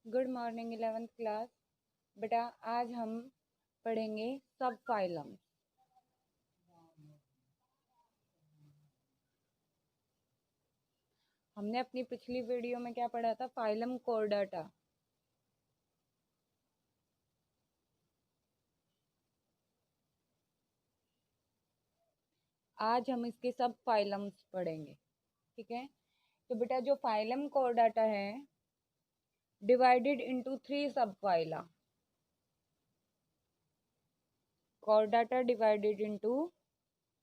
Good morning 11th class. बेटा आज हम पढ़ेंगे सब फाइलम। हमने अपनी पिछली वीडियो में क्या पढ़ा था? फाइलम कोर्डाटा। आज हम इसके सब फाइलम्स पढ़ेंगे, ठीक है। तो बेटा जो फाइलम कोर्डाटा है डिवाइडेड इनटू 3 सब phyla. कोर्डाटा divided into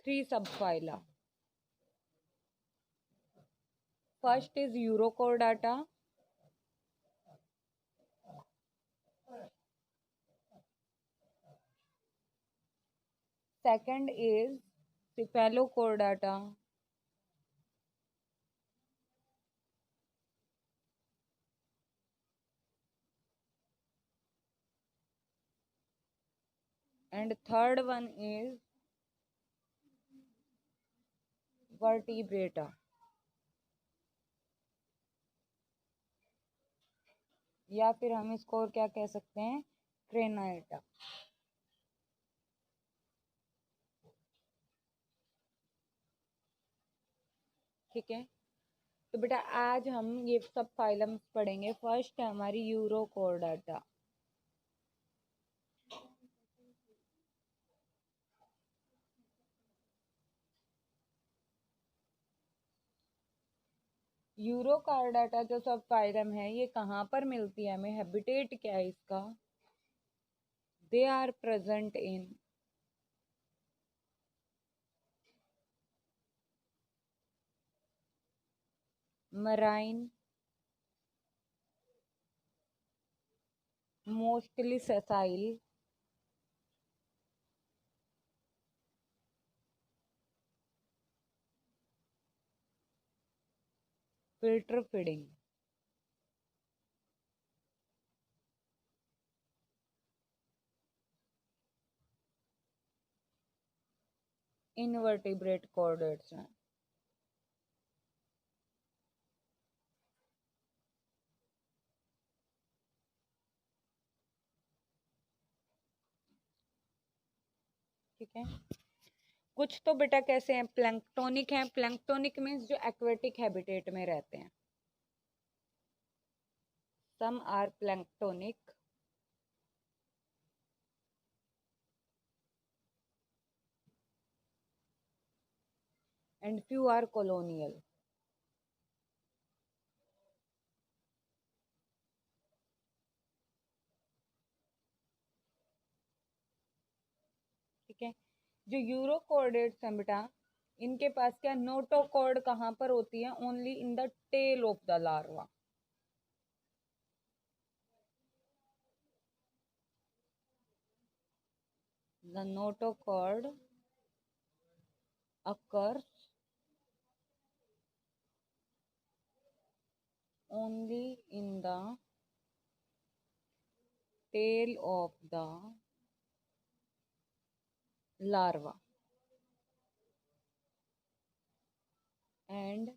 3 subphyla. First is urochordata, second is cephalochordata, and third one is vertebrata, या फिर हम इसको और क्या कह सकते हैं? क्रेनाइटा। ठीक है। तो बेटा आज हम ये सब फाइलम्स पढ़ेंगे। फर्स्ट है हमारी यूरोकोर्डाटा। यूरोकोर्डाटा जो सब फाइलम है ये कहाँ पर मिलती है हमें? हैबिटेट क्या है इसका? They are present in marine, mostly sessile, filter feeding. Invertebrate chordates हैं। ठीक है। कुछ तो बेटा कैसे हैं? प्लैंक्टोनिक हैं। प्लैंक्टोनिक मीन्स जो एक्वेटिक हैबिटेट में रहते हैं। Some are planktonic and few are colonial. ठीक है। जो यूरोकॉर्डेट्स हैं बेटा, इनके पास क्या नोटोकॉर्ड कहाँ पर होती है? Only in the tail of the larva. The notochord occurs only in the tail of the larva and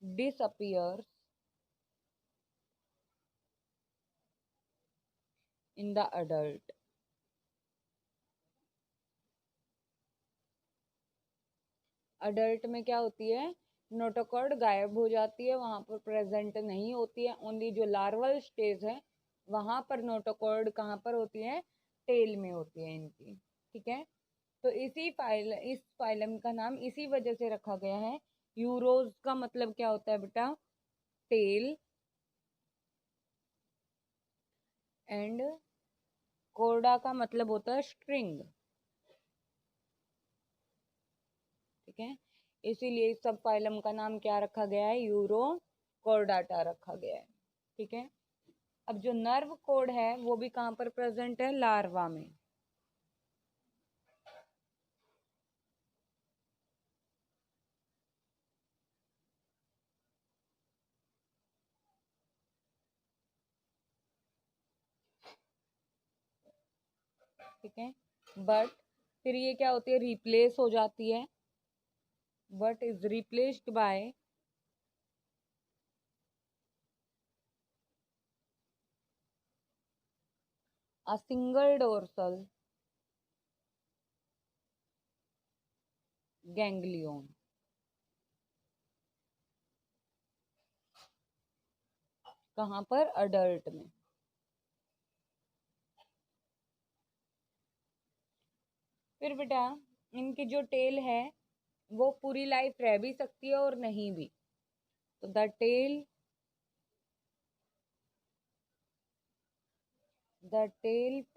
disappears in the adult. Adult में क्या होती है? नोटोकॉर्ड गायब हो जाती है, वहां पर प्रेजेंट नहीं होती है। ओनली जो लार्वल स्टेज है वहां पर नोटोकॉर्ड कहाँ पर होती है? टेल में होती है इनकी। ठीक है। तो इस फाइलम का नाम इसी वजह से रखा गया है। यूरोज का मतलब क्या होता है बेटा? टेल, एंड कोर्डा का मतलब होता है स्ट्रिंग। ठीक है। इसीलिए इस सब फाइलम का नाम क्या रखा गया है? यूरो कोर्डाटा रखा गया है। ठीक है। अब जो नर्व कोड है वो भी कहाँ पर प्रेजेंट है? लार्वा में। ठीक है। बट फिर ये क्या होती है? रिप्लेस हो जाती है। But is replaced by a single dorsal ganglion. कहाँ पर? अडल्ट में। फिर बेटा इनकी जो टेल है वो पूरी लाइफ रह भी सकती है और नहीं भी। तो the tail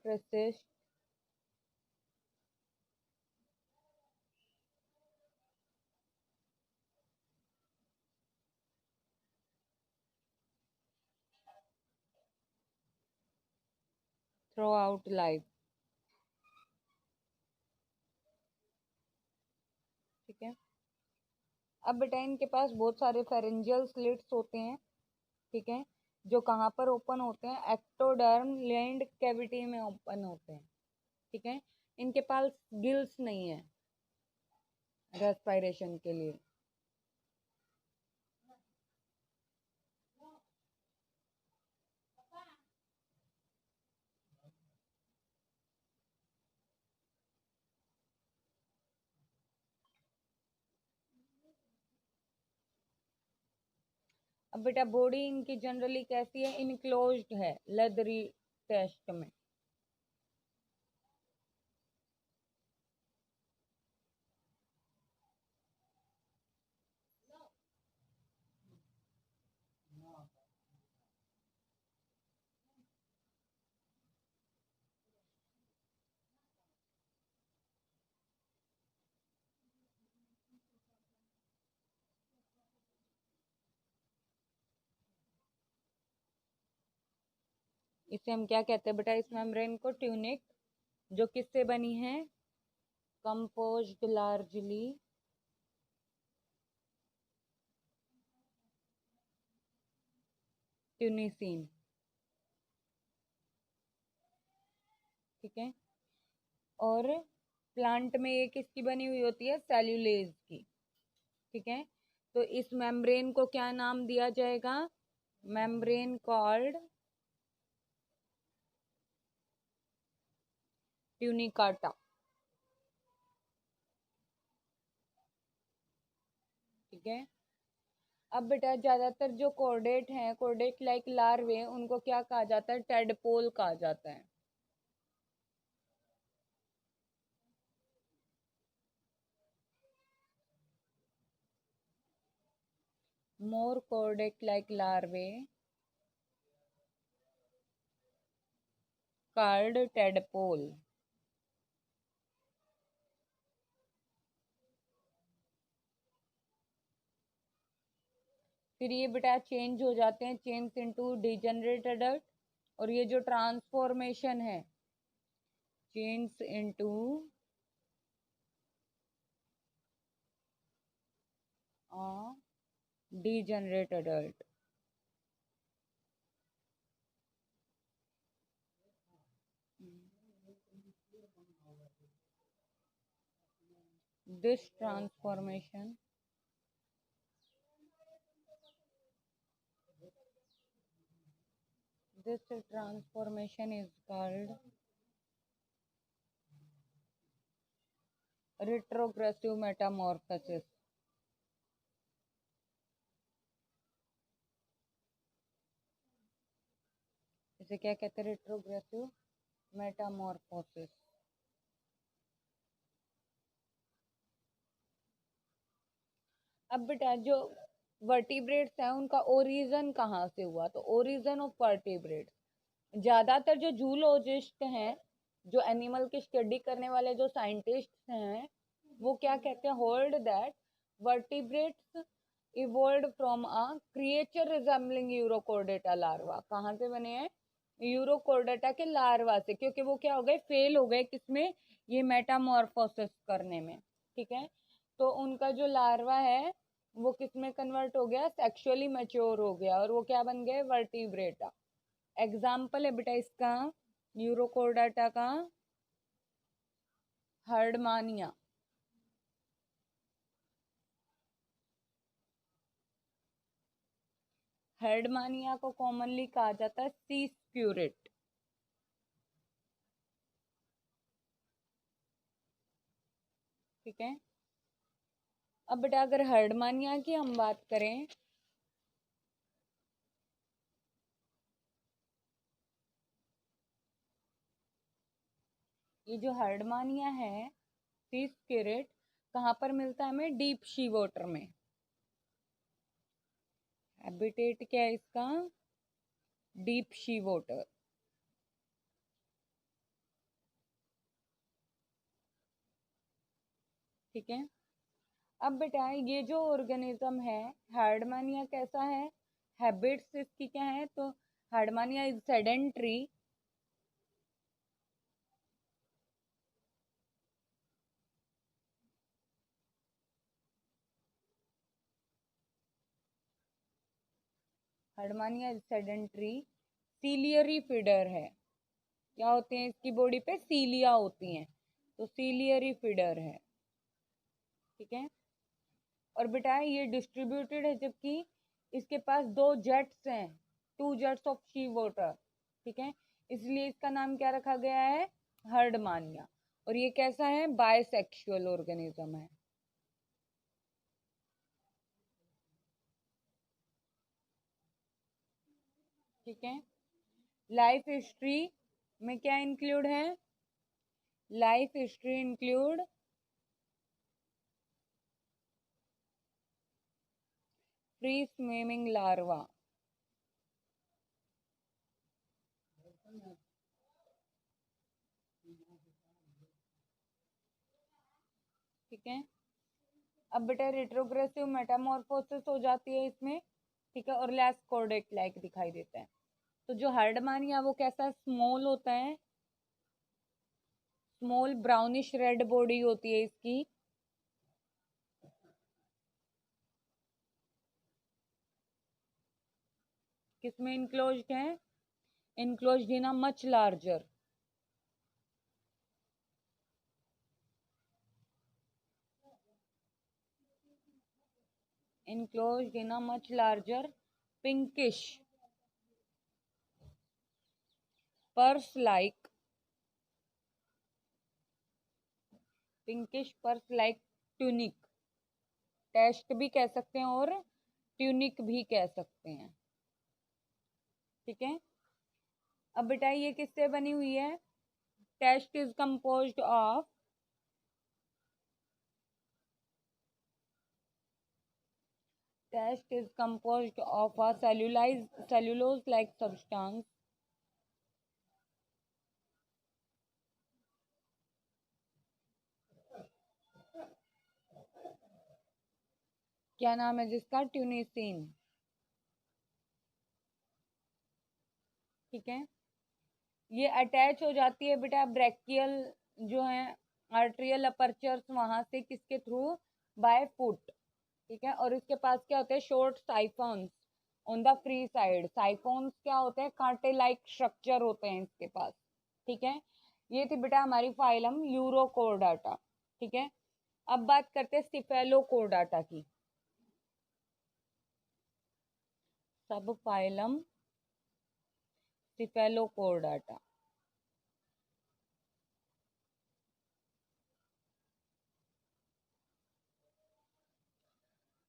persists throughout life। ठीक है। अब बेटा इनके पास बहुत सारे फेरेंजियल स्लिट्स होते हैं। ठीक है, जो कहाँ पर ओपन होते हैं? एक्टोडर्म लैंड कैविटी में ओपन होते हैं। ठीक है, इनके पास गिल्स नहीं है रेस्पिरेशन के लिए। अब बेटा बॉडी इनकी जनरली कैसी है? इनक्लोज्ड है लेदरी टेस्ट में। इसे हम क्या कहते हैं बेटा? इस मेम्ब्रेन को ट्यूनिक, जो किससे बनी है? Composed largely ट्यूनिसिन। ठीक है, और प्लांट में ये किसकी बनी हुई होती है? सेल्यूलेज की। ठीक है, तो इस मेम्ब्रेन को क्या नाम दिया जाएगा? Membrane called Tunicata. ठीक है, अब बेटा ज्यादातर जो कोर्डेट हैं, कोर्डेट लाइक लार्वे, उनको क्या कहा जाता है? टेडपोल कहा जाता है। मोर कोर्डेट लाइक लार्वे कॉल्ड टेडपोल। फिर ये बेटा चेंज हो जाते हैं, चेंज इनटू डिजेनरेट एडल्ट। और ये जो ट्रांसफॉर्मेशन है, change into degenerate adult. This transformation is called retrogressive metamorphosis। इसे क्या कहते हैं? retrogressive metamorphosis। अब बेटा जो वर्टिब्रेट्स हैं उनका ओरिजिन कहाँ से हुआ? तो ओरिजिन ऑफ वर्टिब्रेट्स, ज्यादातर जो जूलॉजिस्ट हैं, जो एनिमल की स्टडी करने वाले जो साइंटिस्ट हैं, वो क्या कहते हैं? Hold that vertebrates evolved from a creature resembling urochordata larva. कहाँ से बने हैं? यूरोकोर्डेटा के लार्वा से, क्योंकि वो क्या हो गए? फेल हो गए किसमें? ये मेटामॉर्फोसिस करने में। ठीक है, तो उनका जो लार्वा है वो किसमें कन्वर्ट हो गया? सेक्सुअली मैच्योर हो गया और वो क्या बन गए? वर्टिब्रेटा। एग्जाम्पल है बेटा इसका यूरोकोर्डाटा का हर्डमानिया। हर्डमानिया को कॉमनली कहा जाता है सी स्क्यूरेट। ठीक है। अब बेटा अगर हर्डमानिया की हम बात करें, ये जो हर्डमानिया है सी स्पिरिट कहाँ पर मिलता है हमें? डीप सी वाटर में। हैबिटेट क्या है इसका? Deep sea water. ठीक है। अब बेटा ये जो ऑर्गेनिज्म है हार्डमानिया कैसा है? हैबिट्स इसकी क्या है? तो Herdmania is sedentary, Herdmania is sedentary, ciliary feeder है। क्या होते हैं इसकी बॉडी पे? सीलिया होती हैं, तो सीलियरी फीडर है। ठीक है। और बेटा ये डिस्ट्रीब्यूटेड है, जबकि इसके पास 2 जेट्स हैं, 2 जेट्स ऑफ सी वाटर। ठीक है, इसलिए इसका नाम क्या रखा गया है? हर्डमानिया। और ये कैसा है? बायसेक्सुअल ऑर्गेनिज्म है। ठीक है। लाइफ हिस्ट्री में क्या इंक्लूड है? Life history include free swimming larva. ठीक है। अब बेटा रिट्रोग्रेसिव मेटामॉर्फोसिस हो जाती है इसमें। ठीक है, और लेस कॉर्डेट लाइक दिखाई देता है। तो जो हार्डमानिया वो कैसा? स्मॉल होता है, स्मॉल ब्राउनिश रेड बॉडी होती है इसकी। किसमें इनक्लोज्ड है? Enclosed in a much larger, enclosed in a much larger pinkish purse like tunic। Test भी कह सकते हैं और ट्यूनिक भी कह सकते हैं। ठीक है। अब बेटा ये किससे बनी हुई है? Test is composed of a cellulose like substance क्या नाम है जिसका? ट्यूनिसिन। ठीक है। ये अटैच हो जाती है बेटा ब्रैकियल जो है आर्ट्रियल अपर्चर्स वहां से, किसके थ्रू? By foot. ठीक है। और इसके पास क्या होते हैं? Short siphons on the free side. Siphons क्या होते हैं? कांटे लाइक स्ट्रक्चर होते हैं इसके पास। ठीक है। ये थी बेटा हमारी फाइलम यूरोकोर्डाटा। ठीक है। अब बात करते हैं सिफेलोकोर्डाटा की। सब फाइलम सिफेलोकोर्डाटा।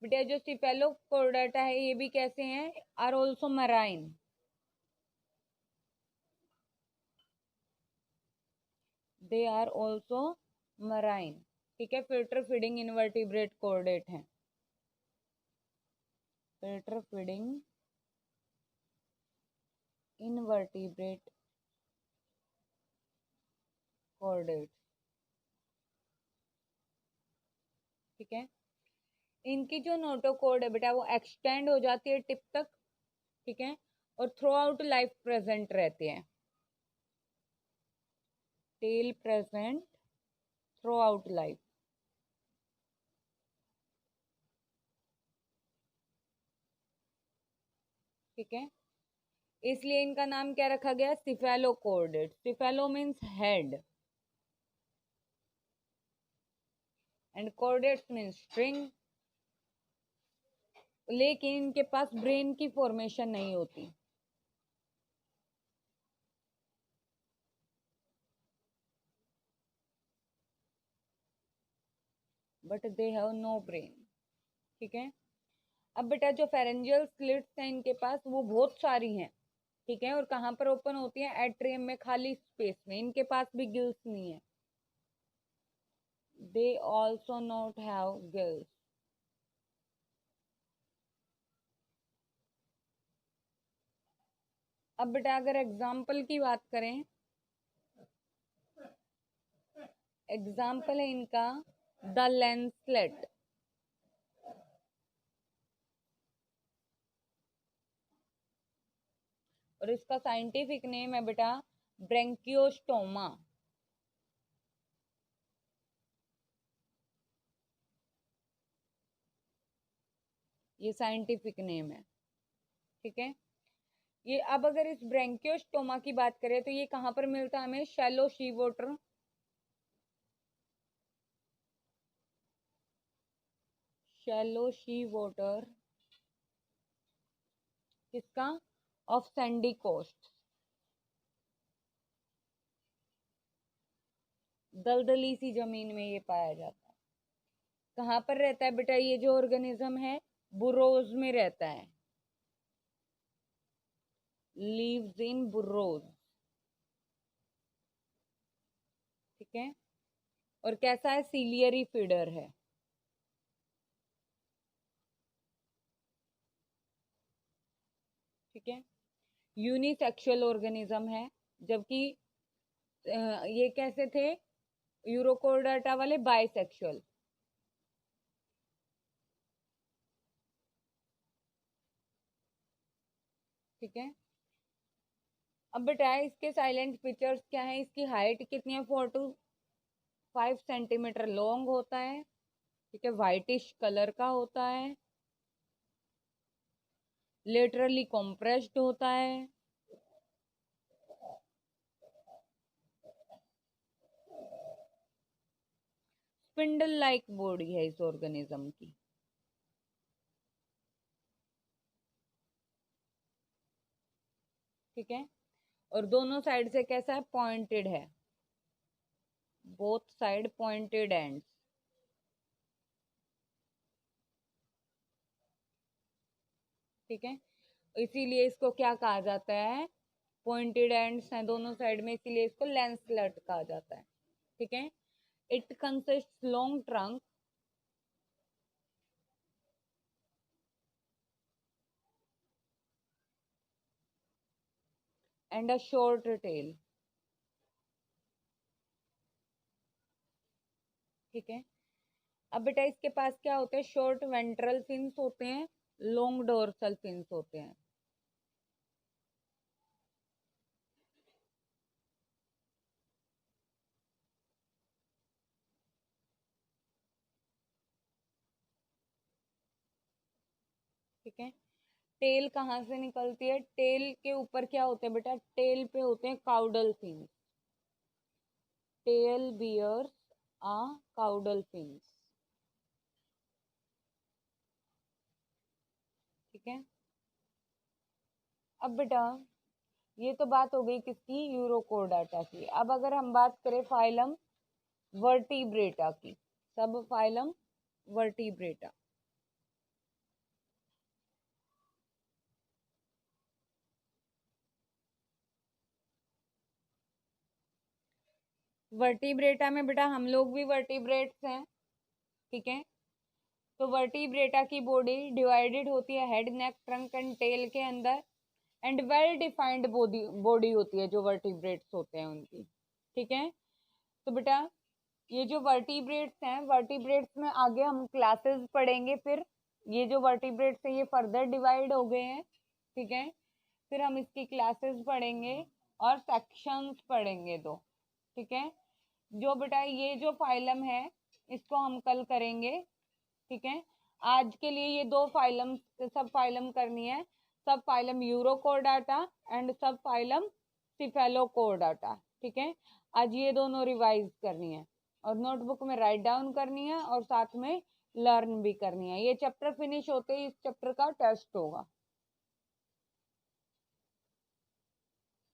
बेटा जो सिफेलोकोर्डाटा है ये भी कैसे हैं? Are also marine. They are also marine. ठीक है। फिल्टर फीडिंग इनवर्टिब्रेट कोर्डेट हैं। Filter feeding invertebrate chordate. ठीक है। इनकी जो नोटोकोड है बेटा वो एक्सटेंड हो जाती है टिप तक। ठीक है। और थ्रू आउट लाइफ प्रेजेंट रहते हैं। Tail present throughout life. ठीक है। इसलिए इनका नाम क्या रखा गया? Cephalochordate. Cephalo means head and chordates means string. लेकिन इनके पास ब्रेन की फॉर्मेशन नहीं होती। But they have no brain. ठीक है, अब बेटा जो फेरेंजियल स्लिट्स हैं इनके पास वो बहुत सारी हैं। ठीक है, और कहाँ पर ओपन होती है? एट्रियम में, खाली स्पेस में। इनके पास भी गिल्स नहीं है। They also not have gills. अब बेटा अगर एग्जाम्पल की बात करें, एग्जाम्पल है इनका द लैंसलेट। और इसका साइंटिफिक नेम है बेटा ब्रेंकियोस्टोमा। ये साइंटिफिक नेम है। ठीक है, ये अब अगर इस ब्रेंकियोस्टोमा की बात करें तो ये कहाँ पर मिलता है हमें? शैलो सी वाटर, शैलो सी वाटर किसका? ऑफ सैंडी कोस्ट, दलदली सी जमीन में ये पाया जाता है। कहाँ पर रहता है बेटा ये जो ऑर्गेनिज्म है? बुरोज में रहता है, लीव्स इन बुरोज। ठीक है, और कैसा है? सीलियरी फीडर है। ठीक है, यूनिसेक्सुअल ऑर्गेनिज्म है, जबकि ये कैसे थे यूरोकोडाटा वाले? बाइसेक्सुअल। ठीक है, अब बेटा इसके साइलेंट फीचर्स क्या है? इसकी हाइट कितनी है? 4 to 5 सेंटीमीटर लॉन्ग होता है। ठीक है, व्हाइटिश कलर का होता है, लेटरली कॉम्प्रेस्ड होता है। स्पिंडल लाइक बॉडी है इस ऑर्गेनिज्म की। ठीक है, और दोनों साइड से कैसा है? पॉइंटेड है, बोथ साइड पॉइंटेड एंड्स। ठीक है, इसीलिए इसको क्या कहा जाता है? पॉइंटेड एंड्स हैं दोनों साइड में, इसीलिए इसको लैंसलेट कहा जाता है। ठीक है, it consist long trunk and a short tail. ठीक है, अब बेटा इसके पास क्या होते हैं? शॉर्ट वेंट्रल फिन्स होते हैं, लॉन्ग डोर्सल फिन्स होते हैं। ठीक है, टेल कहाँ से निकलती है? टेल के ऊपर क्या होते हैं बेटा? टेल पे होते हैं काउडल फिन्स। टेल बियर्स आ काउडल फिन्स। ठीक है, अब बेटा ये तो बात हो गई किसकी? यूरोकोडाटा की। अब अगर हम बात करें फाइलम वर्टिब्रेटा की, सब फाइलम वर्टिब्रेटा। वर्टिब्रेटा में बेटा हम लोग भी वर्टिब्रेट्स हैं। ठीक है, तो वर्टिब्रेटा की बॉडी डिवाइडेड होती है head, neck, trunk and tail के अंदर, एंड वेल डिफाइंड बॉडी होती है जो वर्टिब्रेट्स होते हैं उनकी। ठीक है, तो बेटा ये जो वर्टिब्रेट्स हैं, वर्टिब्रेट्स में आगे हम क्लासेस पढ़ेंगे। फिर ये जो वर्टिब्रेट्स हैं ये फर्दर डिवाइड हो गए हैं। ठीक है, फिर हम इसकी क्लासेस पढ़ेंगे और सेक्शंस पढ़ेंगे दो। ठीक है, जो बेटा ये जो फाइलम है इसको हम कल करेंगे। ठीक है, आज के लिए ये दो फाइलम, सब फाइलम करनी है। सब फाइलम यूरोकोडाटा एंड सब फाइलम सिफेलोकोडाटा। ठीक है, आज ये दोनों रिवाइज करनी है और नोटबुक में राइट डाउन करनी है और साथ में लर्न भी करनी है। ये चैप्टर फिनिश होते ही इस चैप्टर का टेस्ट होगा।